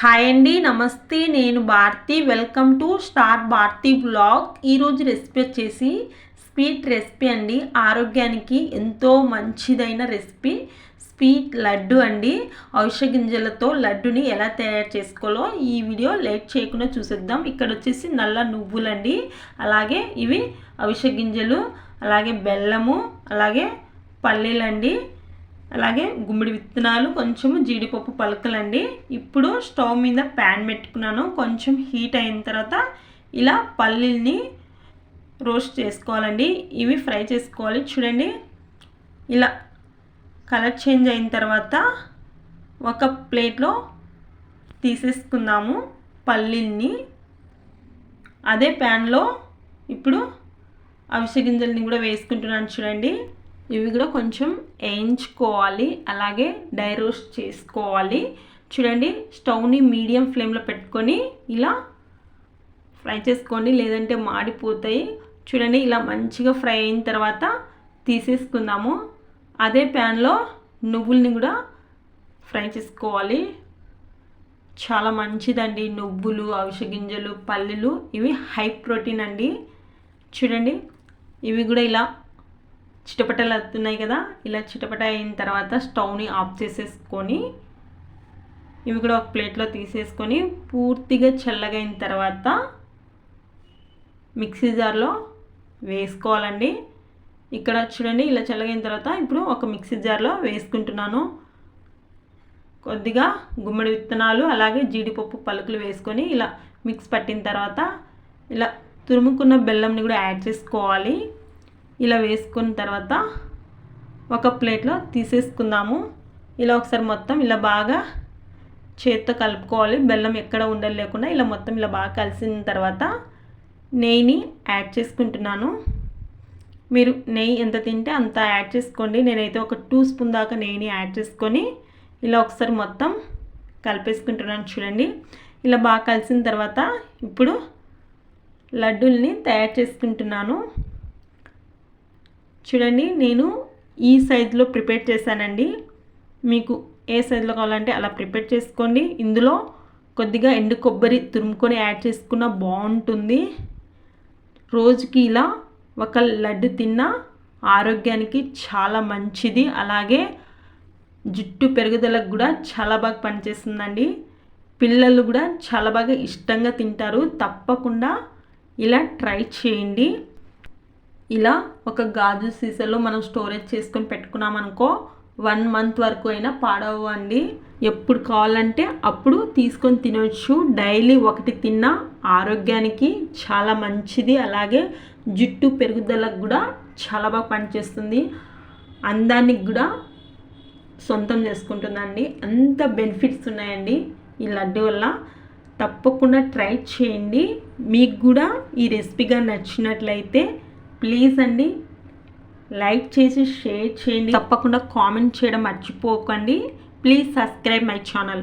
Hi అండి, నమస్తే. నేను Bharathi. Welcome to star Bharathi blog. ఈరోజు రెసిపీ వచ్చేసి స్వీట్ రెసిపీ అండి. ఆరోగ్యానికి ఎంతో మంచిదైన రెసిపీ స్వీట్ లడ్డు అండి. అవిసె గింజలతో లడ్డుని ఎలా తయారు చేసుకోవాలో ఈ వీడియో లేట్ చేయకుండా చూసేద్దాం. ఇక్కడ వచ్చేసి నల్ల నువ్వులండి, అలాగే ఇవి అవిసె గింజలు, అలాగే బెల్లము, అలాగే పల్లీలండి, అలాగే గుమ్మిడి విత్తనాలు, కొంచెము జీడిపప్పు పలుకలండి. ఇప్పుడు స్టవ్ మీద ప్యాన్ పెట్టుకున్నాను. కొంచెం హీట్ అయిన తర్వాత ఇలా పల్లీల్ని రోస్ట్ చేసుకోవాలండి. ఇవి ఫ్రై చేసుకోవాలి. చూడండి, ఇలా కలర్ చేంజ్ అయిన తర్వాత ఒక ప్లేట్లో తీసేసుకుందాము పల్లీల్ని. అదే ప్యాన్లో ఇప్పుడు అవిసె గింజల్ని కూడా వేసుకుంటున్నాను. చూడండి, ఇవి కూడా కొంచెం వేయించుకోవాలి, అలాగే డ్రై రోస్ట్ చేసుకోవాలి. చూడండి, స్టవ్ని మీడియం ఫ్లేమ్లో పెట్టుకొని ఇలా ఫ్రై చేసుకోండి, లేదంటే మాడిపోతాయి. చూడండి, ఇలా మంచిగా ఫ్రై అయిన తర్వాత తీసేసుకుందాము. అదే ప్యాన్లో నువ్వుల్ని కూడా ఫ్రై చేసుకోవాలి. చాలా మంచిదండి నువ్వులు, అవిసె గింజలు, పల్లీలు, ఇవి హై ప్రోటీన్ అండి. చూడండి, ఇవి కూడా ఇలా చిటపటలు అవుతున్నాయి కదా. ఇలా చిటపట అయిన తర్వాత స్టవ్ని ఆఫ్ చేసేసుకొని ఇవి కూడా ఒక ప్లేట్లో తీసేసుకొని పూర్తిగా చల్లగా అయిన తర్వాత మిక్సీ జార్లో వేసుకోవాలండి. ఇక్కడ చూడండి, ఇలా చల్లగా అయిన తర్వాత ఇప్పుడు ఒక మిక్సీ జార్లో వేసుకుంటున్నాను. కొద్దిగా గుమ్మడి విత్తనాలు, అలాగే జీడిపప్పు పలుకులు వేసుకొని ఇలా మిక్స్ పట్టిన తర్వాత ఇలా తురుముకున్న బెల్లంని కూడా యాడ్ చేసుకోవాలి. ఇలా వేసుకున్న తర్వాత ఒక ప్లేట్లో తీసేసుకుందాము. ఇలా ఒకసారి మొత్తం ఇలా బాగా చేత్తో కలుపుకోవాలి. బెల్లం ఎక్కడ ఉండలు లేకుండా ఇలా మొత్తం ఇలా బాగా కలిసిన తర్వాత నెయ్యిని యాడ్ చేసుకుంటున్నాను. మీరు నెయ్యి ఎంత తింటే అంత యాడ్ చేసుకోండి. నేనైతే ఒక 2 స్పూన్ దాకా నెయ్యిని యాడ్ చేసుకొని ఇలా ఒకసారి మొత్తం కలిపేసుకుంటున్నాను. చూడండి, ఇలా బాగా కలిసిన తర్వాత ఇప్పుడు లడ్డూల్ని తయారు చేసుకుంటున్నాను. చూడండి, నేను ఈ సైజులో ప్రిపేర్ చేశానండి. మీకు ఏ సైజులో కావాలంటే అలా ప్రిపేర్ చేసుకోండి. ఇందులో కొద్దిగా ఎండు కొబ్బరి తురుముకొని యాడ్ చేసుకున్న బాగుంటుంది. రోజుకి ఇలా ఒక లడ్డు తిన్నా ఆరోగ్యానికి చాలా మంచిది. అలాగే జుట్టు పెరుగుదలకు కూడా చాలా బాగా పనిచేస్తుందండి. పిల్లలు కూడా చాలా బాగా ఇష్టంగా తింటారు. తప్పకుండా ఇలా ట్రై చేయండి. ఇలా ఒక గాజు సీసాలో మనం స్టోరేజ్ చేసుకొని పెట్టుకున్నామనుకో 1 మంత్ వరకు అయినా పాడవండి. ఎప్పుడు కావాలంటే అప్పుడు తీసుకొని తినవచ్చు. డైలీ ఒకటి తిన్నా ఆరోగ్యానికి చాలా మంచిది. అలాగే జుట్టు పెరుగుదలకు కూడా చాలా బాగా పనిచేస్తుంది. అందానికి కూడా సొంతం చేసుకుంటుందండి. అంత బెనిఫిట్స్ ఉన్నాయండి ఈ లడ్డు వల్ల. తప్పకుండా ట్రై చేయండి. మీకు కూడా ఈ రెసిపీగా నచ్చినట్లయితే ప్లీజ్ అండి లైక్ చేసి షేర్ చేయండి. తప్పకుండా కామెంట్ చేయడం మర్చిపోకండి. Please subscribe my channel.